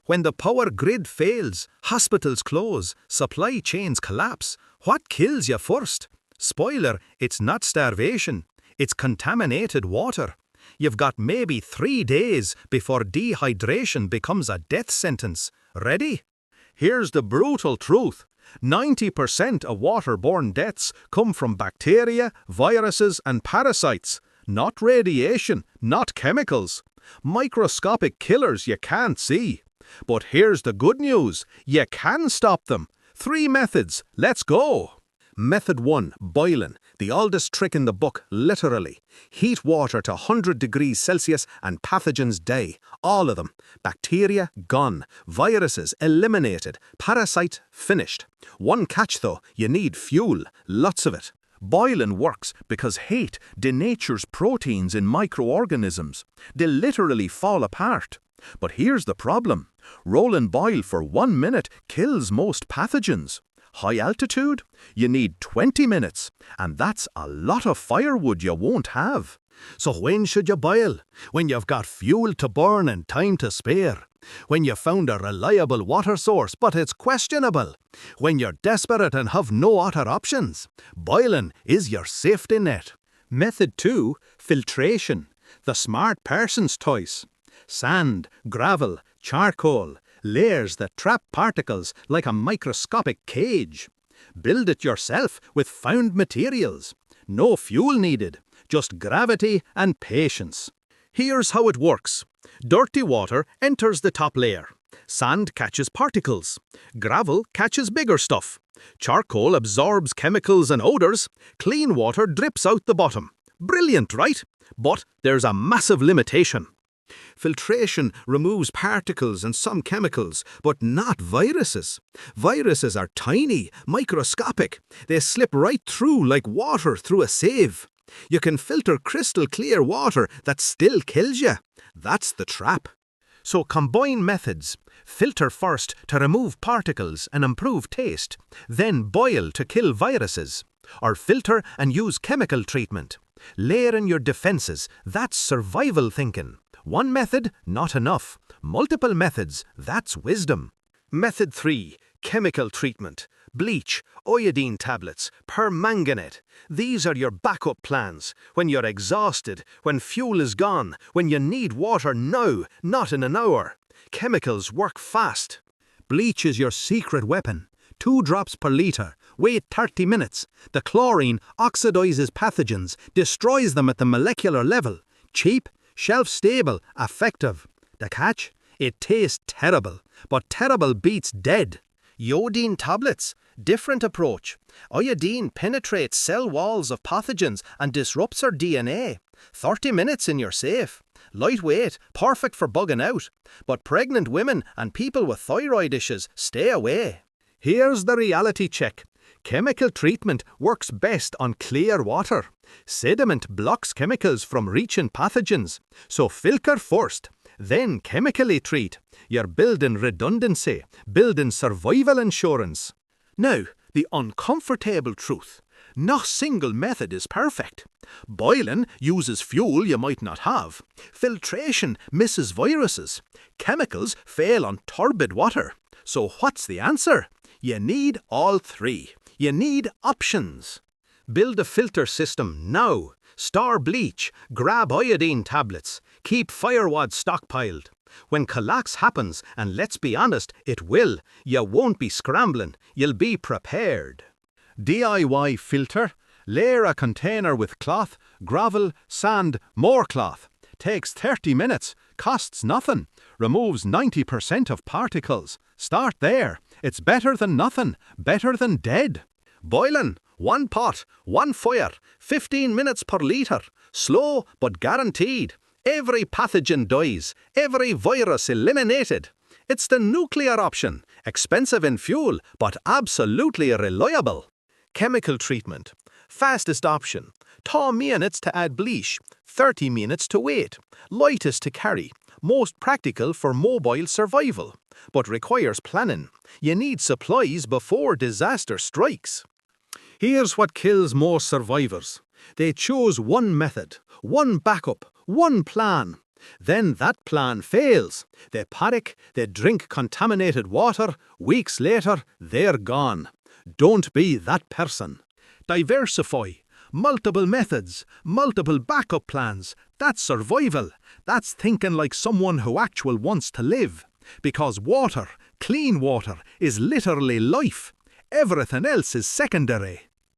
When the power grid fails, hospitals close, supply chains collapse, what kills you first? Spoiler, it's not starvation, it's contaminated water. You've got maybe 3 days before dehydration becomes a death sentence. Ready? Here's the brutal truth. 90% of waterborne deaths come from bacteria, viruses and parasites. Not radiation, not chemicals. Microscopic killers you can't see. But here's the good news. You can stop them. 3 methods. Let's go. Method 1. Boiling. The oldest trick in the book, literally. Heat water to 100 degrees Celsius and pathogens die. All of them. Bacteria, gone. Viruses, eliminated. Parasites, finished. One catch though, you need fuel. Lots of it. Boiling works because heat denatures proteins in microorganisms. They literally fall apart. But here's the problem. Roll and boil for 1 minute kills most pathogens. High altitude? You need 20 minutes, and that's a lot of firewood you won't have. So when should you boil? When you've got fuel to burn and time to spare. When you've found a reliable water source, but it's questionable. When you're desperate and have no other options. Boiling is your safety net. Method 2. Filtration. The smart person's choice. Sand, gravel, charcoal, layers that trap particles like a microscopic cage. Build it yourself with found materials. No fuel needed, just gravity and patience. Here's how it works. Dirty water enters the top layer. Sand catches particles. Gravel catches bigger stuff. Charcoal absorbs chemicals and odors. Clean water drips out the bottom. Brilliant, right? But there's a massive limitation. Filtration removes particles and some chemicals, but not viruses. Viruses are tiny, microscopic. They slip right through like water through a sieve. You can filter crystal clear water that still kills you. That's the trap. So combine methods. Filter first to remove particles and improve taste. Then boil to kill viruses. Or filter and use chemical treatment. Layer in your defenses. That's survival thinking. One method, not enough. Multiple methods, that's wisdom. Method 3. Chemical treatment. Bleach, iodine tablets, permanganate. These are your backup plans. When you're exhausted, when fuel is gone, when you need water now, not in an hour. Chemicals work fast. Bleach is your secret weapon. 2 drops per litre. Wait 30 minutes. The chlorine oxidizes pathogens, destroys them at the molecular level. Cheap, shelf-stable, effective. The catch? It tastes terrible, but terrible beats dead. Iodine tablets? Different approach. Iodine penetrates cell walls of pathogens and disrupts our DNA. 30 minutes and you're safe. Lightweight, perfect for bugging out. But pregnant women and people with thyroid issues, stay away. Here's the reality check. Chemical treatment works best on clear water. Sediment blocks chemicals from reaching pathogens. So filter first, then chemically treat. You're building redundancy, building survival insurance. Now, the uncomfortable truth. No single method is perfect. Boiling uses fuel you might not have. Filtration misses viruses. Chemicals fail on turbid water. So what's the answer? You need all 3. You need options. Build a filter system now. Store bleach. Grab iodine tablets. Keep firewood stockpiled. When collapse happens, and let's be honest, it will, you won't be scrambling. You'll be prepared. DIY filter. Layer a container with cloth, gravel, sand, more cloth. Takes 30 minutes. Costs nothing. Removes 90% of particles. Start there. It's better than nothing. Better than dead. Boiling. 1 pot, 1 fire, 15 minutes per litre. Slow but guaranteed. Every pathogen dies. Every virus eliminated. It's the nuclear option. Expensive in fuel, but absolutely reliable. Chemical treatment. Fastest option. 2 minutes to add bleach. 30 minutes to wait. Lightest to carry. Most practical for mobile survival. But requires planning. You need supplies before disaster strikes. Here's what kills most survivors. They chose one method, one backup, one plan. Then that plan fails. They panic, they drink contaminated water, weeks later, they're gone. Don't be that person. Diversify. Multiple methods, multiple backup plans. That's survival. That's thinking like someone who actually wants to live. Because water, clean water, is literally life. Everything else is secondary.